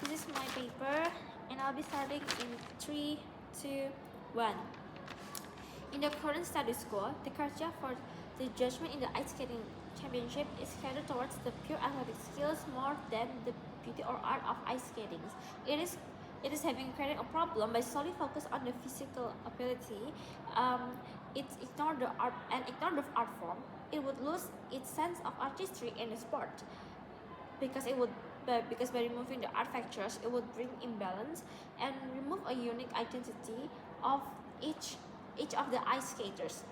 This is my paper, and I'll be starting in 3, 2, 1. In the current status quo, the criteria for the judgment in the ice skating championship is catered towards the pure athletic skills more than the beauty or art of ice skating. It is having created a problem by solely focus on the physical ability. It's ignored the art and ignored the art form. It would lose its sense of artistry in the sport because by removing the art factors, it would bring imbalance and remove a unique identity of each of the ice skaters.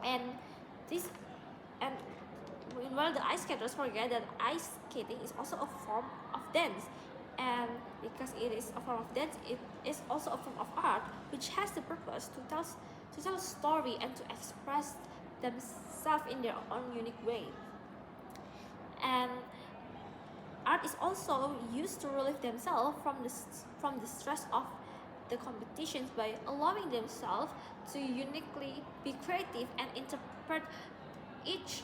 And this and while the ice skaters forget that ice skating is also a form of dance, and because it is a form of dance, it is also a form of art which has the purpose to tell a story and to express themselves in their own unique way. And art is also used to relieve themselves from the stress of the competitions by allowing themselves to uniquely be creative and interpret each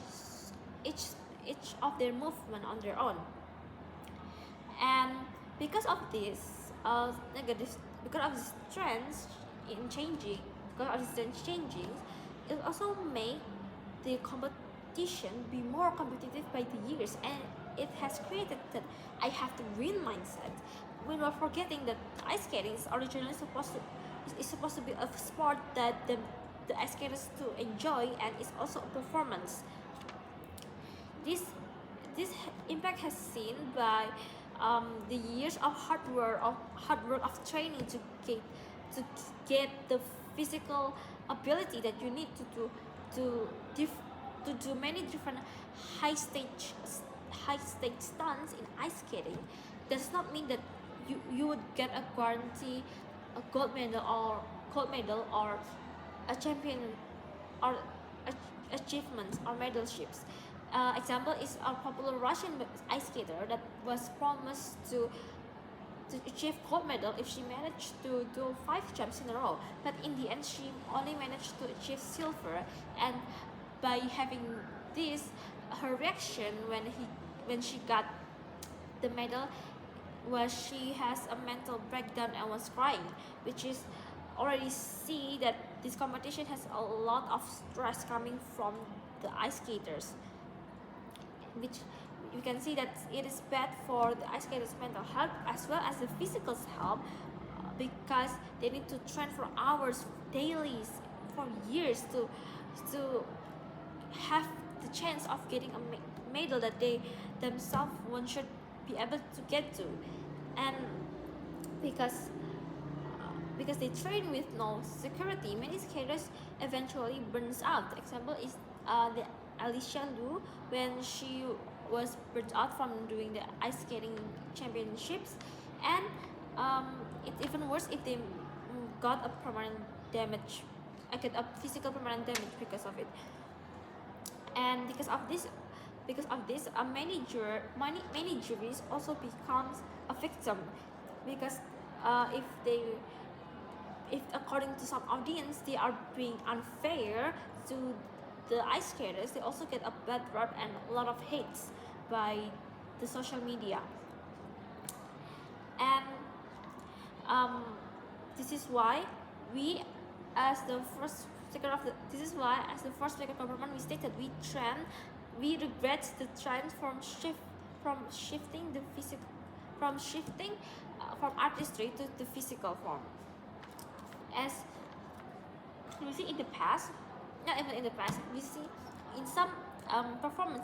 of their movement on their own. And because of this trends changing, it also make the competition be more competitive by the years, and it has created that I have to win mindset. We were forgetting that ice skating is originally supposed to be a sport that the ice skaters to enjoy, and it's also a performance. This impact has seen by the years of hard work of training to get the physical ability that you need to do many different high stage stunts in ice skating. Does not mean that you would get a guarantee a gold medal or a champion or achievements or medalships. Example is a popular Russian ice skater that was promised to achieve gold medal if she managed to do 5 jumps in a row, but in the end she only managed to achieve silver. And by having this, her reaction when she got the medal was she has a mental breakdown and was crying, which is already see that this competition has a lot of stress coming from the ice skaters, which you can see that it is bad for the ice skaters' mental health as well as the physical health, because they need to train for hours daily for years to have the chance of getting a medal that they themselves one should be able to get to. And because they train with no security, many skaters eventually burns out. The example is the Alicia Liu, when she was burnt out from doing the ice skating championships. And it's even worse if they got a permanent damage, get a physical permanent damage because of it. And because of this, many juries also becomes a victim, because if according to some audience they are being unfair to the ice skaters, they also get a bad rap and a lot of hates by the social media. And this is why we, as the first speaker government, we stated we regret the trend from shifting from artistry to the physical form. As we see in the past, not even in the past, we see in some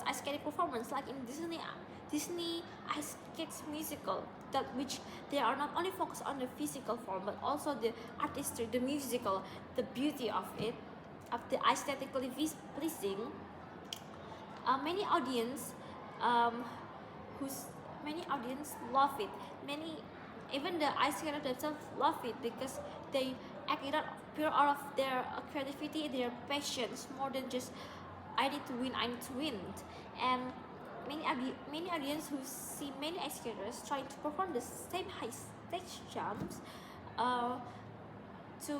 ice skating performance, like in Disney ice skates musical, that which they are not only focused on the physical form but also the artistry, the musical, the beauty of it, of the aesthetically pleasing. Many audience love it. Even the ice skaters themselves love it, because they act it out out of their creativity, their passions, more than just I need to win. And many audience who see many ice skaters trying to perform the same high stage jumps to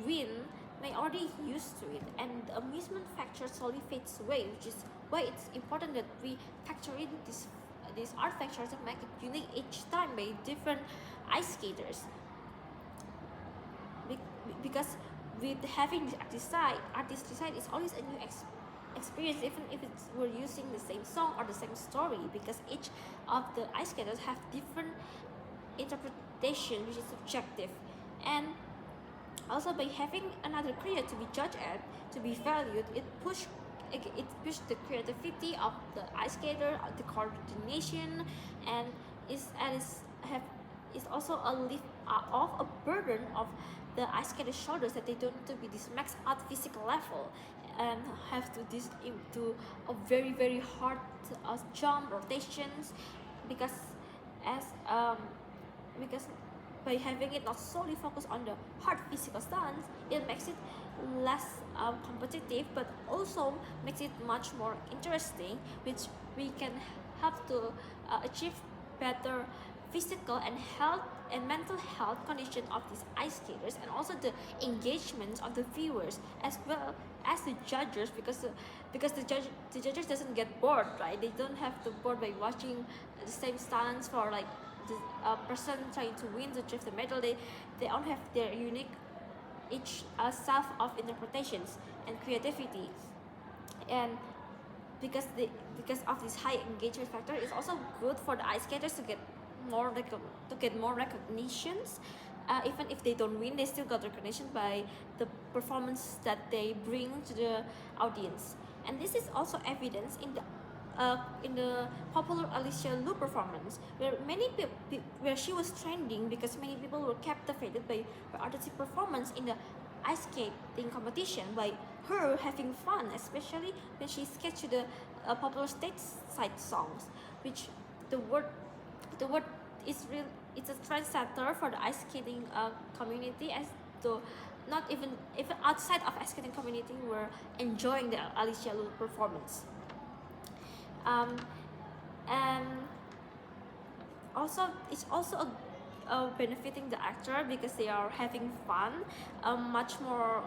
win may already used to it, and the amusement factor slowly fades away, which is why it's important that we factor in these art factors and make it unique each time by different ice skaters. Because with having the artist design is always a new experience, even if we're using the same song or the same story, because each of the ice skaters have different interpretation, which is subjective. And also by having another creator to be judged and to be valued, it pushed the creativity of the ice skater, the coordination, and is also a lift off a burden of the ice skater's shoulders, that they don't need to be this max out physical level and have to this into a very hard jump rotations, because as because by having it not solely focused on the hard physical stance, it makes it less competitive, but also makes it much more interesting, which we can have to achieve better physical and health and mental health condition of these ice skaters, and also the engagement of the viewers as well as the judges, because the judges doesn't get bored, right? They don't have to bored by watching the same stunts for like the person trying to win the drift the medal. They all have their unique each self of interpretations and creativity, and because of this high engagement factor, it's also good for the ice skaters to get more recognitions. Even if they don't win, they still got recognition by the performance that they bring to the audience. And this is also evidence in the popular Alicia Lu performance, where where she was trending because many people were captivated by her artistic performance in the ice skating competition, by her having fun, especially when she sketched to the popular stage side songs, which the word is real. It's a trendsetter for the ice skating community, as to not even outside of ice skating community were enjoying the Alicia Lu performance. And also it's also benefiting the actor, because they are having fun much more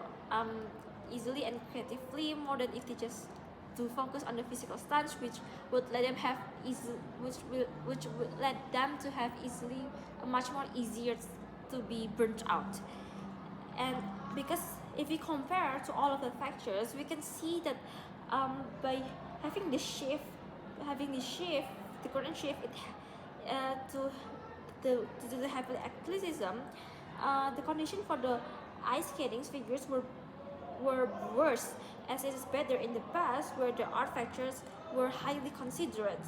easily and creatively, more than if they just to focus on the physical stunts, which would let them have which would let them to have easily much more easier to be burnt out. And because if we compare to all of the factors, we can see that by having the current shift, to the hyperactivism, the condition for the ice skating figures were worse, as it is better in the past, where the art factors were highly considerate,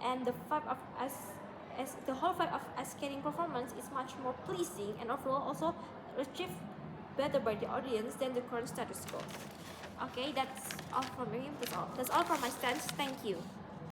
and the whole vibe of ice skating performance is much more pleasing and overall also achieved better by the audience than the current status quo. Okay, that's all from me. That's all from my stance. Thank you.